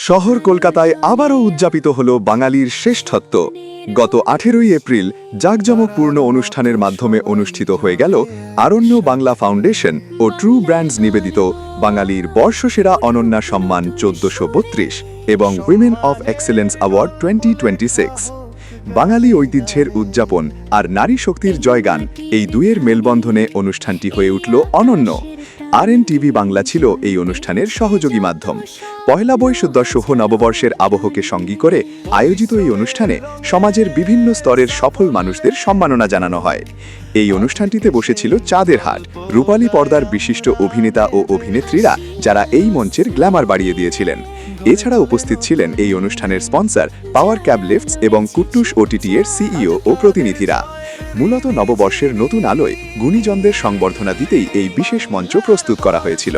শহর কলকাতায় আবারও উদযাপিত হল বাঙালির শ্রেষ্ঠত্ব। গত 18ই এপ্রিল জাঁকজমকপূর্ণ অনুষ্ঠানের মাধ্যমে অনুষ্ঠিত হয়ে গেল আরণ্য বাংলা ফাউন্ডেশন ও ট্রু ব্র্যান্ডস নিবেদিত বাঙালির বর্ষসেরা অনন্যা সম্মান 1432 এবং উইমেন অফ এক্সেলেন্স অ্যাওয়ার্ড 2026। বাঙালি ঐতিহ্যের উদযাপন আর নারী শক্তির জয়গান, এই দুয়ের মেলবন্ধনে অনুষ্ঠানটি হয়ে উঠল অনন্য। RNTV বাংলা ছিল এই অনুষ্ঠানের সহযোগী মাধ্যম। পহেলা বৈশাখ শুভ নববর্ষের আবহকে সঙ্গী করে আয়োজিত এই অনুষ্ঠানে সমাজের বিভিন্ন স্তরের সফল মানুষদের সম্মাননা জানানো হয়। এই অনুষ্ঠানটিতে বসেছিল চাঁদের হাট, রূপালী পর্দার বিশিষ্ট অভিনেতা ও অভিনেত্রীরা, যারা এই মঞ্চের গ্ল্যামার বাড়িয়ে দিয়েছিলেন। এছাড়া উপস্থিত ছিলেন এই অনুষ্ঠানের স্পন্সর পাওয়ার ক্যাব লিফটস এবং কুট্টুস OTT এর CEO ও প্রতিনিধিরা। মূলত নববর্ষের নতুন আলোয় গুণীজনদের সংবর্ধনা দিতেই এই বিশেষ মঞ্চ প্রস্তুত করা হয়েছিল।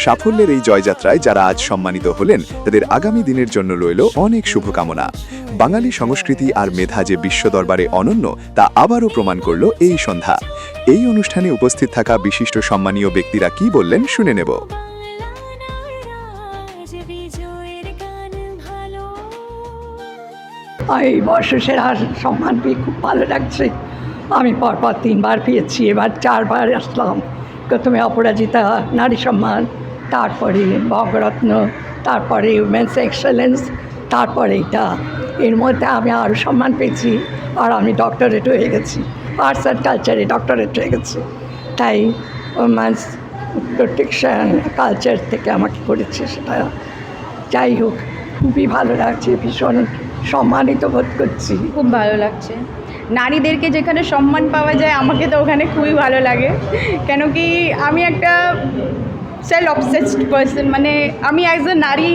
সাফল্যের এই জয়যাত্রায় যারা আজ সম্মানিত হলেন, তাদের আগামী দিনের জন্য রইল অনেক শুভকামনা। বাঙালি সংস্কৃতি আর মেধা যে বিশ্ব দরবারে অনন্য, তা আবারও প্রমাণ করল এই সন্ধ্যা। এই অনুষ্ঠানে উপস্থিত থাকা বিশিষ্ট সম্মানীয় ব্যক্তিরা কি বললেন শুনে নেব। এই বর্ষসেরা সম্মান পেয়ে খুব ভালো লাগছে। আমি পরপর 3বার পেয়েছি, এবার 4বার আসলাম। প্রথমে অপরাজিতা নারী সম্মান, তারপরে ভগরত্ন, তারপরে উইমেন্স এক্সেলেন্স, তারপরে এটা। এর মধ্যে আমি আরও সম্মান পেয়েছি, আর আমি ডক্টরেট হয়ে গেছি, আর্টস অ্যান্ড কালচারে ডক্টরেট হয়ে গেছি। তাই উইমেন্স প্রোটেকশন কালচার থেকে আমাকে করেছে সেটা। যাই হোক, খুবই ভালো লাগছে, ভীষণ সম্মানিত বোধ করছি। খুব ভালো লাগছে। নারীদেরকে যেখানে সম্মান পাওয়া যায়, আমাকে তো ওখানে খুবই ভালো লাগে। কেন কি আমি একটা সেলফ অবসেসড পার্সন, মানে আমি অ্যাজ এ নারী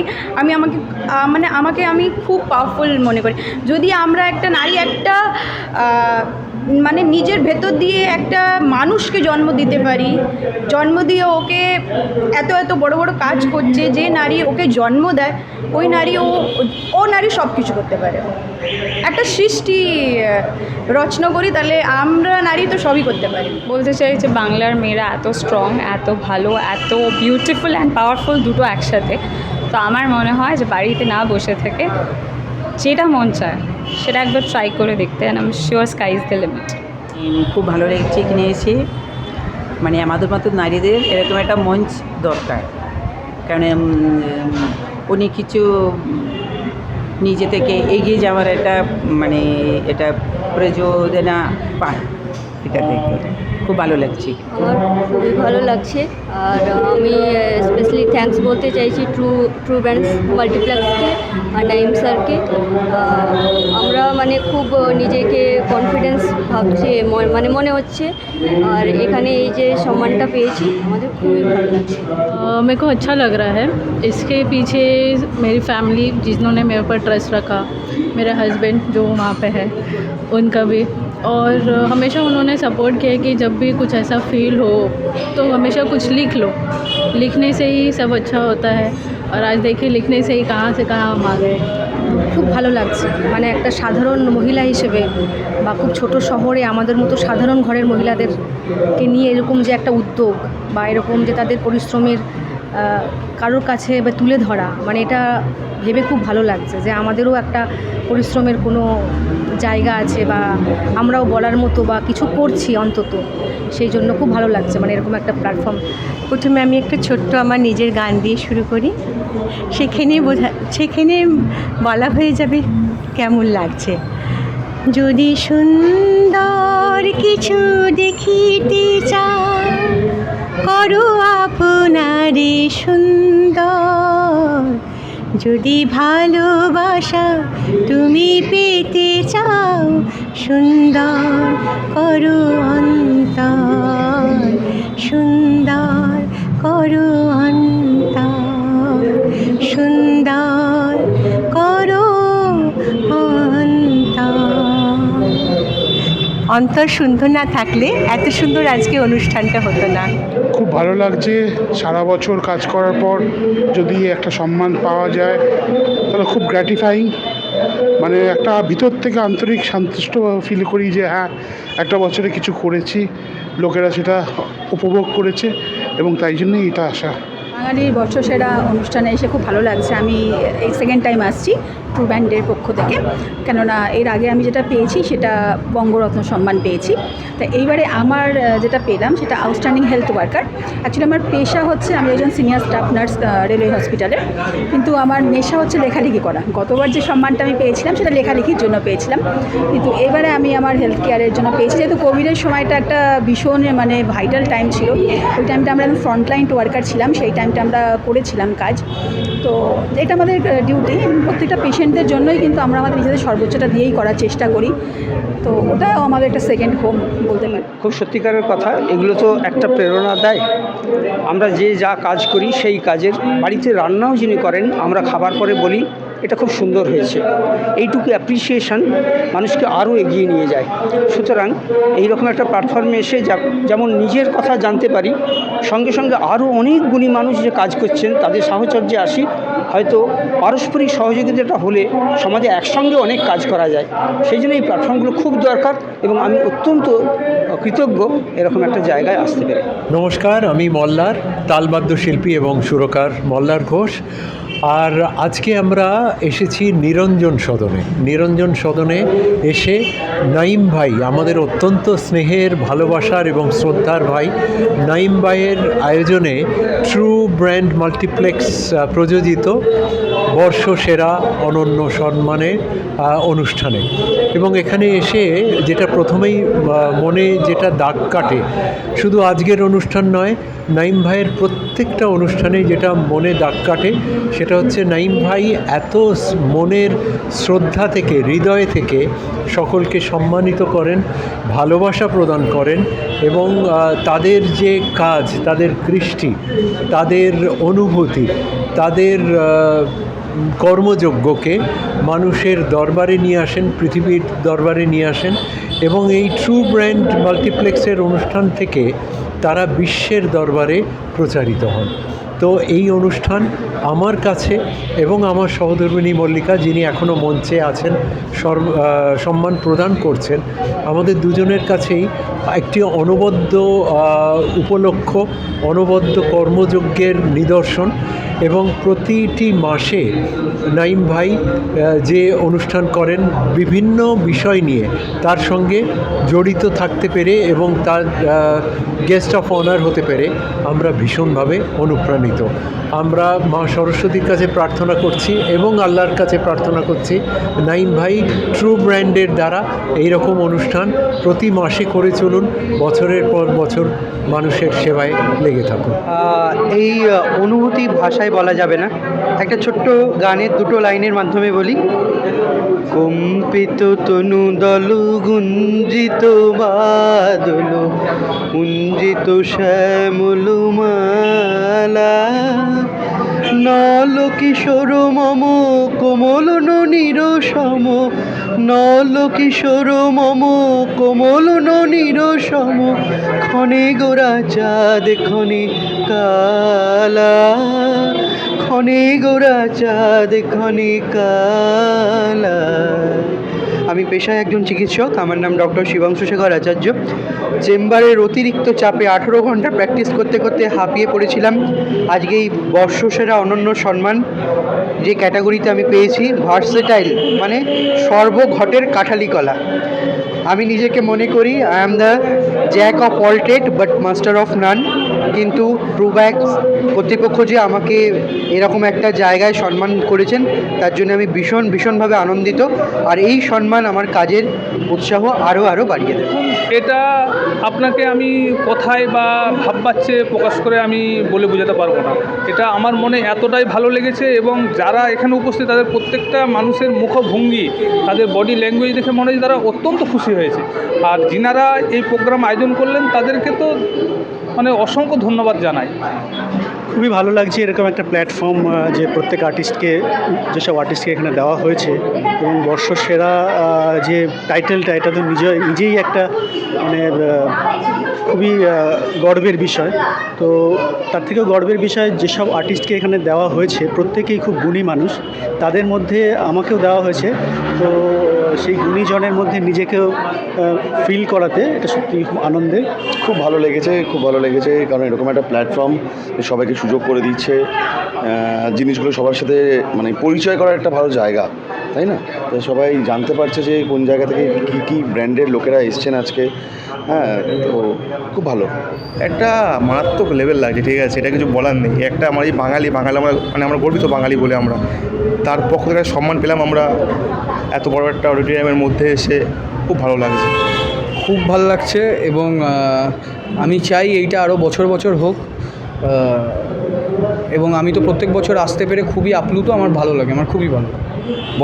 আমাকে আমি খুব পাওয়ারফুল মনে করি। যদি আমরা একটা নারী একটা মানে নিজের ভেতর দিয়ে একটা মানুষকে জন্ম দিতে পারি, জন্ম দিয়ে ওকে এত এত বড় বড় কাজ করছে, যে নারী ওকে জন্ম দেয়, ওই নারী ও নারী সব কিছু করতে পারে। একটা সৃষ্টি রচনা করি, তাহলে আমরা নারী তো সবই করতে পারি। বলতে চাই যে বাংলার মেয়েরা এত স্ট্রং, এত ভালো, এত বিউটিফুল অ্যান্ড পাওয়ারফুল, দুটো একসাথে। তো আমার মনে হয় যে বাড়িতে না বসে থেকে যেটা মন চায় সেটা একবার ট্রাই করে দেখতে, and I am sure sky is the limit. খুব ভালো লেগেছে এখানে এসে। মানে আমাদের মতো নারীদের এরকম একটা মঞ্চ দরকার, কারণ উনি কিছু নিজে থেকে এগিয়ে যাওয়ার একটা মানে এটা প্রযোজনা পায়। এটা দেখে খুব ভালো লাগছে। আমার খুবই ভালো লাগছে। আর আমি স্পেশালি থ্যাঙ্কস বলতে চাইছি ট্রু ব্র্যান্ডস মাল্টিপ্লেক্সকে আর নাইম স্যারকে। আমরা মানে খুব নিজেকে কনফিডেন্স ভাবছি, মানে মনে হচ্ছে। আর এখানে এই যে সম্মানটা পেয়েছি, আমাদের খুবই ভালো লাগছে। मेरे को अच्छा लग रहा है। इसके पीछे मेरी फैमिली जिन्होंने मेरे ऊपर ट्रस्ट रखा, मेरे हस्बैंड जो वहाँ पे है उनका भी, और हमेशा उन्होंने सपोर्ट किया कि जब भी कुछ ऐसा फील हो तो हमेशा कुछ लिख लो, लिखने से ही सब अच्छा होता है। और आज देखिए लिखने से ही कहाँ से कहाँ हम आ गए। খুব ভালো লাগছে, মানে একটা সাধারণ মহিলা হিসেবে বা খুব ছোট শহরে আমাদের মতো সাধারণ ঘরের মহিলাদেরকে নিয়ে এরকম যে একটা উদ্যোগ বা এরকম যে তাদের পরিশ্রমের কারোর কাছে বা তুলে ধরা, মানে এটা ভেবে খুব ভালো লাগছে যে আমাদেরও একটা পরিশ্রমের কোনো জায়গা আছে, বা আমরাও বলার মতো বা কিছু করছি অন্তত, সেই জন্য খুব ভালো লাগছে মানে এরকম একটা প্ল্যাটফর্ম। প্রথমে আমি একটা ছোট্ট আমার নিজের গান দিয়ে শুরু করি, সেখানে বলা হয়ে যাবে কেমন লাগছে। যদি সুন্দর কিছু দেখিতে চাও, করো আপনারে সুন্দর। যদি ভালোবাসা তুমি পেতে চাও, সুন্দর করো অন্তর, সুন্দর করো অন্তর, সুন্দর করো অন্তর সুন্দর না থাকলে এত সুন্দর আজকে অনুষ্ঠানটা হতো না। খুব ভালো লাগছে। সারা বছর কাজ করার পর যদি একটা সম্মান পাওয়া যায়, তাহলে খুব গ্র্যাটিফাইং। মানে একটা ভিতর থেকে আন্তরিক সন্তুষ্ট ফিল করি যে হ্যাঁ, একটা বছরে কিছু করেছি, লোকেরা সেটা উপভোগ করেছে, এবং তাই জন্যই এটা আসা। বাঙালির বর্ষসেরা অনুষ্ঠানে এসে খুব ভালো লাগছে। আমি এই সেকেন্ড টাইম আসছি ট্রু ব্র্যান্ডের পক্ষ থেকে, কেননা এর আগে আমি যেটা পেয়েছি সেটা বঙ্গরত্ন সম্মান পেয়েছি। তা এইবারে আমার যেটা পেলাম সেটা আউটস্ট্যান্ডিং হেলথ ওয়ার্কার। অ্যাকচুয়ালি আমার পেশা হচ্ছে আমি একজন সিনিয়র স্টাফ নার্স রেলওয়ে হসপিটালে, কিন্তু আমার নেশা হচ্ছে লেখালেখি করা। গতবার যে সম্মানটা আমি পেয়েছিলাম সেটা লেখালেখির জন্য পেয়েছিলাম, কিন্তু এবারে আমি আমার হেলথ কেয়ারের জন্য পেয়েছি। যেহেতু কোভিডের সময়টা একটা ভীষণ মানে ভাইটাল টাইম ছিল, ওই টাইমটা আমরা ফ্রন্টলাইন ওয়ার্কার ছিলাম, সেই টাইমটা আমরা করেছিলাম কাজ। তো এটা আমাদের ডিউটি, প্রত্যেকটা পেশেন্টদের জন্যই কিন্তু আমরা আমাদের নিজেদের সর্বোচ্চটা দিয়েই করার চেষ্টা করি। তো ওটাও আমাদের একটা সেকেন্ড হোম বলতে পারি। খুব সত্যিকারের কথা, এগুলো তো একটা প্রেরণা দেয়। আমরা যে যা কাজ করি সেই কাজের, বাড়িতে রান্নাও যিনি করেন আমরা খাবার পরে বলি এটা খুব সুন্দর হয়েছে। এইটুকু অ্যাপ্রিসিয়েশন মানুষকে আরও এগিয়ে নিয়ে যায়। সুতরাং এইরকম একটা প্ল্যাটফর্মে এসে যেমন নিজের কথা জানতে পারি, সঙ্গে সঙ্গে আরও অনেক গুণী মানুষ যে কাজ করছেন তাদের সাহচর্যে আসি। হয়তো পারস্পরিক সহযোগিতাটা হলে সমাজে একসঙ্গে অনেক কাজ করা যায়। সেই জন্য এই প্ল্যাটফর্মগুলো খুব দরকার এবং আমি অত্যন্ত কৃতজ্ঞ এরকম একটা জায়গায় আসতে পেরে। নমস্কার, আমি মল্লার তালবাদ্য শিল্পী এবং সুরকার মল্লার ঘোষ। আর আজকে আমরা এসেছি নিরঞ্জন সদনে এসে নাইম ভাই, আমাদের অত্যন্ত স্নেহের, ভালোবাসার এবং শ্রদ্ধার ভাই নাইম ভাইয়ের আয়োজনে ট্রু ব্র্যান্ড মাল্টিপ্লেক্স প্রযোজিত বর্ষসেরা অনন্য সম্মানের অনুষ্ঠানে। এবং এখানে এসে যেটা প্রথমেই মনে যেটা দাগ কাটে, শুধু আজকের অনুষ্ঠান নয়, নাইম ভাইয়ের প্রত্যেকটা অনুষ্ঠানে যেটা মনে দাগ কাটে সেটা হচ্ছে নাইম ভাই এত মনের শ্রদ্ধা থেকে, হৃদয় থেকে সকলকে সম্মানিত করেন, ভালোবাসা প্রদান করেন এবং তাদের যে কাজ, তাদের কৃষ্টি, তাদের অনুভূতি, তাদের কর্মযজ্ঞকে মানুষের দরবারে নিয়ে আসেন, পৃথিবীর দরবারে নিয়ে আসেন এবং এই ট্রু ব্র্যান্ড মাল্টিপ্লেক্সের অনুষ্ঠান থেকে তারা বিশ্বের দরবারে প্রচারিত হন। তো এই অনুষ্ঠান আমার কাছে এবং আমার সহধর্মিণী মল্লিকা, যিনি এখনও মঞ্চে আছেন সম্মান প্রদান করছেন, আমাদের দুজনের কাছেই একটি অনবদ্য উপলক্ষ, অনবদ্য কর্মযজ্ঞের নিদর্শন। এবং প্রতিটি মাসে নাইম ভাই যে অনুষ্ঠান করেন বিভিন্ন বিষয় নিয়ে, তার সঙ্গে জড়িত থাকতে পেরে এবং তার গেস্ট অফ অনার হতে পেরে আমরা ভীষণভাবে অনুপ্রাণিত। আমরা মা সরস্বতীর কাছে প্রার্থনা করছি এবং আল্লাহর কাছে প্রার্থনা করছি নাইম ভাই ট্রু ব্র্যান্ডের দ্বারা এইরকম অনুষ্ঠান প্রতি মাসে করে চলুন, বছরের পর বছর মানুষের সেবায় লেগে থাকুন। এই অনুভূতি ভাষায় বলা যাবে না, একটা ছোট্ট গানের দুটো লাইনের মাধ্যমে বলি। কম্পিত তনু দল গুঞ্জিত বাদল গুঞ্জিত শ্যামল মালা, নল কিশোর মম কোমল ননির সম, নল কিশোর মম কোমল ননির সম, ক্ষণে গোরা চাঁদ ক্ষণে কালা, ক্ষণে গোরা চাঁদ ক্ষণে কালা। আমি পেশায় একজন চিকিৎসক, আমার নাম ডক্টর শিবাংশু শেখর আচার্য। চেম্বারের অতিরিক্ত চাপে 18 ঘন্টা প্র্যাকটিস করতে করতে হাঁপিয়ে পড়েছিলাম। আজকে এই বর্ষসেরা অনন্য সম্মান যে ক্যাটাগরিতে আমি পেয়েছি, ভার্সেটাইল মানে সর্বঘটের কাঠালি কলা। আমি নিজেকে মনে করি I am the Jack of all trade but master of নান। কিন্তু ট্রুব্যাক্স কর্তৃপক্ষ যে আমাকে এরকম একটা জায়গায় সম্মান করেছেন তার জন্য আমি ভীষণভাবে আনন্দিত। আর এই সম্মান আমার কাজের উৎসাহ আরও বাড়িয়ে দেবে। এটা আপনাকে আমি কথায় বা ভাববাচ্যে প্রকাশ করে আমি বলে বোঝাতে পারবো না। এটা আমার মনে এতটাই ভালো লেগেছে এবং যারা এখানে উপস্থিত তাদের প্রত্যেকটা মানুষের মুখভঙ্গি, তাদের বডি ল্যাঙ্গুয়েজ দেখে মনে হয় তারা অত্যন্ত খুশি হয়েছে। আর যিনারা এই প্রোগ্রাম আয়োজন করলেন তাদেরকে তো মানে অসংখ্য ধন্যবাদ জানাই। খুবই ভালো লাগছে এরকম একটা প্ল্যাটফর্ম যে প্রত্যেক আর্টিস্টকে, যেসব আর্টিস্টকে এখানে দেওয়া হয়েছে এবং বর্ষসেরা যে টাইটেলটা, এটা তো নিজেই একটা মানে খুবই গর্বের বিষয়। তো তার থেকেও গর্বের বিষয় যেসব আর্টিস্টকে এখানে দেওয়া হয়েছে প্রত্যেকেই খুব গুণী মানুষ, তাদের মধ্যে আমাকেও দেওয়া হয়েছে। তো সেই গুণীজনের মধ্যে নিজেকেও ফিল করাতে এটা সত্যি খুব আনন্দের। খুব ভালো লেগেছে, খুব ভালো লেগেছে, কারণ এরকম একটা প্ল্যাটফর্ম সবাইকে সুযোগ করে দিচ্ছে, জিনিসগুলো সবার সাথে মানে পরিচয় করার একটা ভালো জায়গা, তাই না? তো সবাই জানতে পারছে যে কোন জায়গা থেকে কী কী ব্র্যান্ডের লোকেরা এসছেন আজকে। হ্যাঁ, তো খুব ভালো, একটা মারাত্মক লেভেল লাগছে, ঠিক আছে, এটা কিছু বলার নেই। একটা আমার এই বাঙালি আমরা মানে আমরা গর্বিত বাঙালি বলে আমরা তার পক্ষ থেকে সম্মান পেলাম আমরা এত বড় একটা অডিটোরিয়ামের মধ্যে এসে, খুব ভালো লাগছে। খুব ভালো লাগছে এবং আমি চাই এইটা আরও বছর বছর হোক, এবং আমি তো প্রত্যেক বছর আসতে পেরে খুবই আপ্লুত, আমার ভালো লাগে, আমার খুবই ভালো।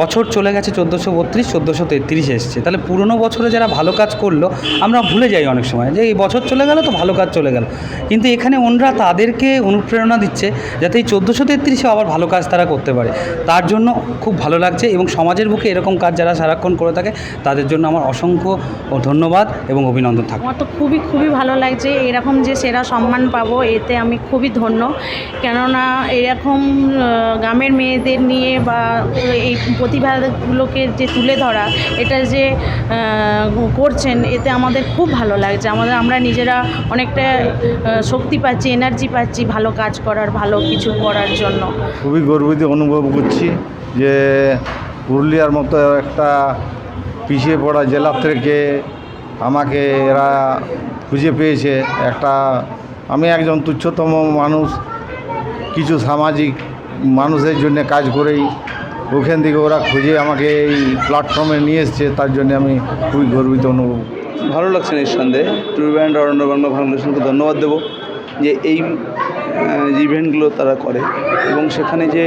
বছর চলে গেছে 1432, 1433 এসছে, তাহলে পুরনো বছরে যারা ভালো কাজ করলো আমরা ভুলে যাই অনেক সময় যে এই বছর চলে গেল তো ভালো কাজ চলে গেল, কিন্তু এখানে ওনরা তাদেরকে অনুপ্রেরণা দিচ্ছে যাতে এই 1433-এ আবার ভালো কাজ তারা করতে পারে। তার জন্য খুব ভালো লাগছে এবং সমাজের বুকে এরকম কাজ যারা সারাক্ষণ করে থাকে তাদের জন্য আমার অসংখ্য ধন্যবাদ এবং অভিনন্দন থাকে। আমার তো খুবই ভালো লাগছে, এরকম যে সেরা সম্মান পাবো এতে আমি খুবই ধন্য, কেননা এরকম গ্রামের মেয়েদের নিয়ে বা এই প্রতিভাগুলোকে যে তুলে ধরা, এটা যে করছেন এতে আমাদের খুব ভালো লাগছে। আমরা নিজেরা অনেকটা শক্তি পাচ্ছি, এনার্জি পাচ্ছি ভালো কাজ করার, ভালো কিছু করার জন্য। খুবই গর্বিত অনুভব করছি যে পুরুলিয়ার মতো একটা পিছিয়ে পড়া জেলা থেকে আমাকে এরা খুঁজে পেয়েছে। আমি একজন তুচ্ছতম মানুষ, কিছু সামাজিক মানুষের জন্য কাজ করেই ওখান থেকে ওরা খুঁজে আমাকে এই প্ল্যাটফর্মে নিয়ে এসছে, তার জন্য আমি খুবই গর্বিত অনুভব। ভালো লাগছে নিঃসন্দেহে। ট্রু ব্র্যান্ড অরণ্য বাংলা ফাউন্ডেশনকে ধন্যবাদ দেবো যে এই ইভেন্টগুলো তারা করে এবং সেখানে যে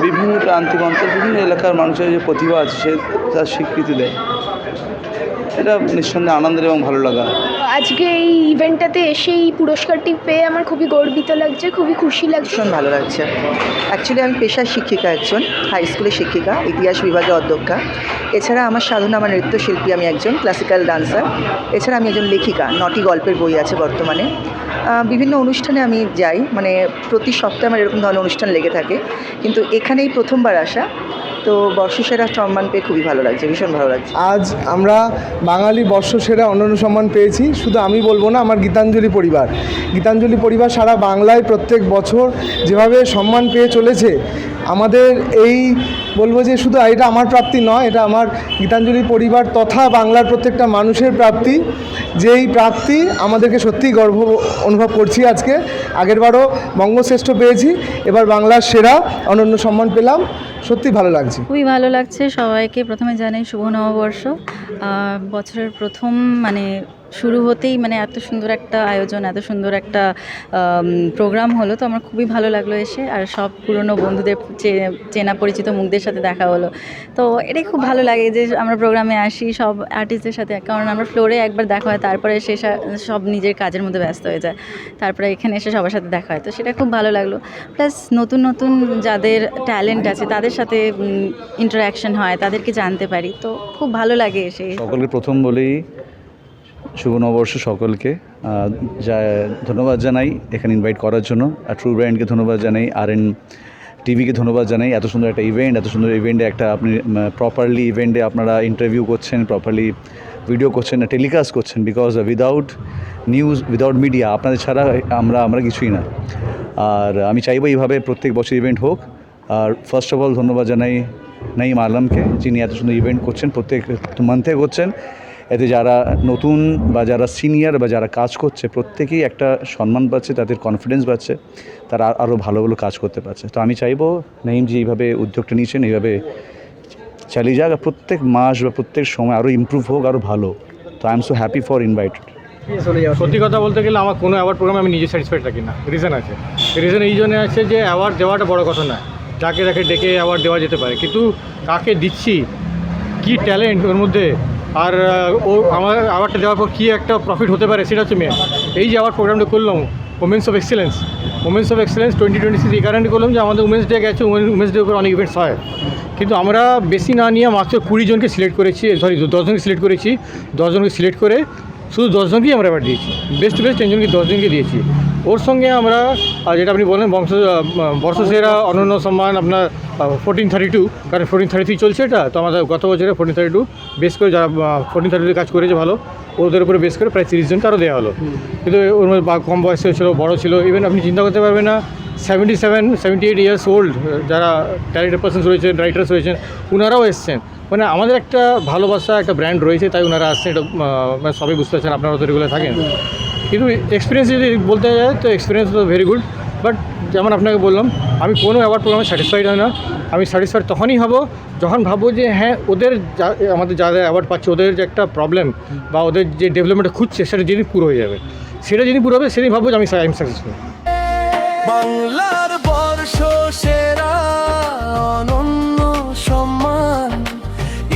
বিভিন্ন প্রান্তিক অঞ্চল, বিভিন্ন এলাকার মানুষের যে প্রতিভা আছে সে তার স্বীকৃতি দেয়, এটা নিঃসন্দেহে আনন্দের এবং ভালো লাগা। আজকে এই ইভেন্টটাতে এসে এই পুরস্কারটি পেয়ে আমার খুবই গর্বিত লাগছে, খুবই খুশি লাগছে। ভীষণ ভালো লাগছে। অ্যাকচুয়ালি আমি পেশার শিক্ষিকা, একজন হাই স্কুলের শিক্ষিকা, ইতিহাস বিভাগের অধ্যক্ষা। এছাড়া আমার সাধনা, আমার নৃত্যশিল্পী, আমি একজন ক্লাসিক্যাল ডান্সার। এছাড়া আমি একজন লেখিকা, 9টি গল্পের বই আছে বর্তমানে। বিভিন্ন অনুষ্ঠানে আমি যাই, মানে প্রতি সপ্তাহে আমার এরকম ধরনের অনুষ্ঠান লেগে থাকে, কিন্তু এখানেই প্রথমবার আসা, তো বর্ষসেরা সম্মান পেয়ে খুবই ভালো লাগছে, ভীষণ ভালো লাগছে। আজ আমরা বাঙালি বর্ষসেরা অনন্য সম্মান পেয়েছি, শুধু আমি বলবো না, আমার গীতাঞ্জলি পরিবার সারা বাংলায় প্রত্যেক বছর যেভাবে সম্মান পেয়ে চলেছে, আমাদের এই বলবো যে শুধু এটা আমার প্রাপ্তি নয়, এটা আমার গীতাঞ্জলি পরিবার তথা বাংলার প্রত্যেকটা মানুষের প্রাপ্তি, যেই প্রাপ্তি আমাদেরকে সত্যিই গর্ব অনুভব করছি। আজকে আগেরবারও বঙ্গশ্রেষ্ঠ পেয়েছি, এবার বাংলার সেরা অনন্য সম্মান পেলাম, সত্যি ভালো লাগছে। খুবই ভালো লাগছে। সবাইকে প্রথমে জানাই শুভ নববর্ষ। বছরের প্রথম শুরু হতেই এত সুন্দর একটা আয়োজন, এত সুন্দর একটা প্রোগ্রাম হলো, তো আমার খুবই ভালো লাগলো এসে, আর সব পুরনো বন্ধুদের চেনা পরিচিত মুখদের সাথে দেখা হলো, তো এটাই খুব ভালো লাগে যে আমরা প্রোগ্রামে আসি সব আর্টিস্টদের সাথে, কারণ আমরা ফ্লোরে একবার দেখা হয়, তারপরে সে সব নিজের কাজের মধ্যে ব্যস্ত হয়ে যায়, তারপরে এখানে এসে সবার সাথে দেখা হয়, তো সেটা খুব ভালো লাগলো। প্লাস নতুন নতুন যাদের ট্যালেন্ট আছে তাদের সাথে ইন্টারাকশন হয়, তাদেরকে জানতে পারি, তো খুব ভালো লাগে এসে। সকলকে প্রথম বলেই শুভ নববর্ষ সকলকে, ধন্যবাদ জানাই এখানে ইনভাইট করার জন্য, আর ট্রু ব্র্যান্ডকে ধন্যবাদ জানাই, RN টিভিকে ধন্যবাদ জানাই। এত সুন্দর একটা ইভেন্ট, এত সুন্দর ইভেন্টে আপনি প্রপারলি ইভেন্টে আপনারা ইন্টারভিউ করছেন, প্রপারলি ভিডিও করছেন, টেলিকাস্ট করছেন, because without news, without media, আপনাদের ছাড়া আমরা কিছুই না। আর আমি চাইবো এইভাবে প্রত্যেক বছর ইভেন্ট হোক। আর ফার্স্ট অফ অল ধন্যবাদ জানাই নাঈম আলমকে, যিনি এত সুন্দর ইভেন্ট করছেন, প্রত্যেক মান্থে করছেন। এতে যারা নতুন বা যারা সিনিয়র বা যারা কাজ করছে প্রত্যেকেই একটা সম্মান পাচ্ছে, তাদের কনফিডেন্স পাচ্ছে, তারা আরও ভালো ভালো কাজ করতে পারছে। তো আমি চাইবো নাঈম যে এইভাবে উদ্যোগটা নিয়েছেন এইভাবে চালিয়ে যাক, প্রত্যেক মাস বা প্রত্যেক সময় আরও ইমপ্রুভ হোক, আরও ভালো। তো I am so happy for invited. সত্যি কথা বলতে গেলে আমার কোনো অ্যাওয়ার্ড প্রোগ্রামে আমি নিজে স্যাটিসফাইড থাকি না। রিজন আছে, রিজন এই জন্য আছে যে অ্যাওয়ার্ড দেওয়াটা বড় কথা না, যাকে তাকে ডেকে অ্যাওয়ার্ড দেওয়া যেতে পারে, কিন্তু কাকে দিচ্ছি, কি ট্যালেন্ট ওর মধ্যে, আর আমার অ্যাওয়ার্ডটা দেওয়ার পর কী একটা প্রফিট হতে পারে, সেটা হচ্ছে মেন। এই যে অ্যাওয়ার্ড প্রোগ্রামটা করলাম ওমেন্স অফ এক্সেলেন্স 2026 এই কারণে করলাম যে আমাদের উমেন্স ডে গেছে, উমেন্স ডে উপর অনেক ইভেন্টস হয়, কিন্তু আমরা বেশি না নিয়ে মাত্র 20 জনকে সিলেক্ট করেছি, 10 জনকে সিলেক্ট করেছি, 10 জনকে সিলেক্ট করে শুধু 10 জনকেই আমরা অ্যাওয়ার্ড দিয়েছি, বেস্ট 10 জনকে 10 জনকে দিয়েছি। ওর সঙ্গে আমরা যেটা আপনি বলেন বর্ষসেরা অনন্য সম্মান আপনার 1432, কারণ 1433 চলছে এটা, তো আমাদের গত বছরে 1432 বেস করে যারা 1432 কাজ করেছে ভালো, ওদের উপরে বেস করে প্রায় 30 জনকে আরও দেওয়া হলো। কিন্তু ওর মধ্যে কম বয়সে ছিল, বড় ছিল, ইভেন আপনি চিন্তা করতে পারবেন না 77-78 ইয়ার্স ওল্ড যারা ট্যালেন্টেড পার্সনস রয়েছেন, রাইটার্স রয়েছেন, ওনারাও এসছেন। মানে আমাদের একটা ভালোবাসা, একটা ব্র্যান্ড রয়েছে, তাই ওনারা আসছেন। এটা সবাই বুঝতে পারছেন, আপনারা তো রেগুলার থাকেন। কিন্তু এক্সপিরিয়েন্স যদি বলতে যায় তো এক্সপিরিয়েন্স তো ভেরি গুড, বাট যেমন আপনাকে বললাম, আমি কোনো অ্যাওয়ার্ড প্রোগ্রামে স্যাটিসফাইড হয় না। আমি স্যাটিসফাইড তখনই হব যখন ভাববো যে হ্যাঁ, ওদের আমাদের যারা অ্যাওয়ার্ড পাচ্ছে, ওদের যে একটা প্রবলেম বা ওদের যে ডেভেলপমেন্টটা খুঁজছে, সেটা যেদিন পুরো হয়ে যাবে, সেটা যেদিন পুরো হবে সেদিন ভাববো যে আমি সাকসেসফুল। বাংলার বর্ষ সেরা অনন্য সম্মান,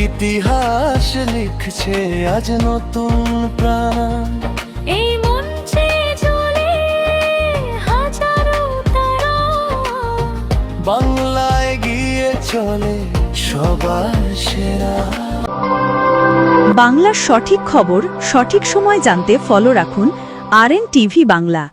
ইতিহাস লিখছে আজ নতুন প্রাণ। এই মঞ্চে জ্বলে হাজারো তারা, বাংলায় গিয়ে চলে সবার সেরা। বাংলার সঠিক খবর সঠিক সময় জানতে ফলো রাখুন RN TV বাংলা।